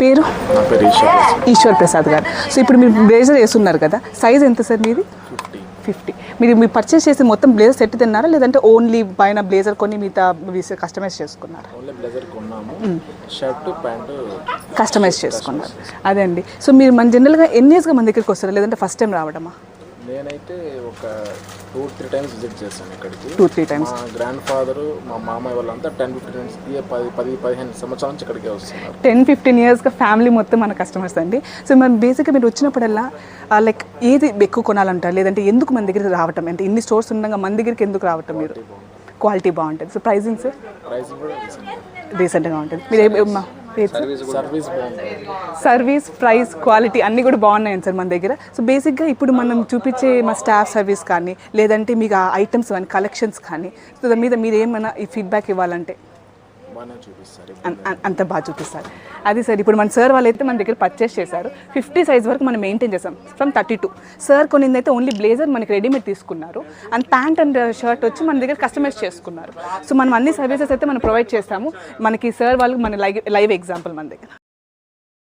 పేరు? నా పేరు ఈశ్వర్ ప్రసాద్ గారు. సో ఇప్పుడు మీరు బ్లేజర్ వేస్తున్నారు కదా, సైజ్ ఎంత సార్ మీది? 50. మీరు పర్చేస్ చేసి మొత్తం బ్లేజర్ సెట్ తిన్నారా, లేదంటే ఓన్లీ పైన బ్లేజర్ కొని మిగతా కస్టమైజ్ చేసుకున్నారా? ఓన్లీ బ్లేజర్ కొన్నాము, షర్ట్ ప్యాంటు కస్టమైజ్ చేసుకున్నారు. అదే అండి. సో మీరు మన జనరల్గా ఎన్ని ఇయర్స్గా మన దగ్గరికి వస్తారా, లేదంటే ఫస్ట్ టైం రావడమా? నేనైతే ఒక 2-3 టైమ్స్ విజిట్ చేశాను ఇక్కడికి. 2-3 టైమ్స్. మా గ్రాండ్ ఫాదరు, మా మామయ్య వాళ్ళంతా 10-15 టైమ్స్ 10-15 సంవత్సరాల నుంచి ఇక్కడికే వస్తున్నారు. 10-15 ఇయర్స్గా ఫ్యామిలీ మొత్తం మన కస్టమర్స్ అండి. సో మనం బేసిక్గా మీరు వచ్చినప్పుడల్లా లైక్ ఏది ఎక్కువ కొనాలంటారు, లేదంటే ఎందుకు మన దగ్గరికి రావటం, అంటే ఇన్ని స్టోర్స్ ఉండగా మన దగ్గరికి ఎందుకు రావటం? మీరు క్వాలిటీ బాగుంటుంది. So pricing sir? ప్రైసింగ్ కూడా రీసెంట్గా ఉంటుంది. మీరు సర్వీస్ బాగుంటుంది. సర్వీస్, ప్రైస్, క్వాలిటీ అన్నీ కూడా బాగున్నాయండి సార్ మన దగ్గర. సో బేసిక్గా ఇప్పుడు మనం చూపించే మా స్టాఫ్ సర్వీస్ కానీ, లేదంటే మీకు ఆ ఐటమ్స్ కానీ, కలెక్షన్స్ కానీ, సో దాని మీద మీరు ఏమైనా ఈ ఫీడ్బ్యాక్ ఇవ్వాలంటే బాగానే చూపిస్తారు. అంత బాగా చూపిస్తారు. అది సార్ ఇప్పుడు మన సార్ వాళ్ళైతే మన దగ్గర పర్చేస్ చేశారు. 50 సైజ్ వరకు మనం మెయింటైన్ చేసాం ఫ్రమ్ 32. సార్ కొన్నిందైతే ఓన్లీ బ్లేజర్ మనకి రెడీమేడ్ తీసుకున్నారు, అండ్ ప్యాంట్ అండ్ షర్ట్ వచ్చి మన దగ్గర కస్టమైజ్ చేసుకున్నారు. సో మనం అన్ని సర్వీసెస్ అయితే మనం ప్రొవైడ్ చేస్తాము. మనకి సార్ వాళ్ళు మన లైవ్ ఎగ్జాంపుల్ మన దగ్గర.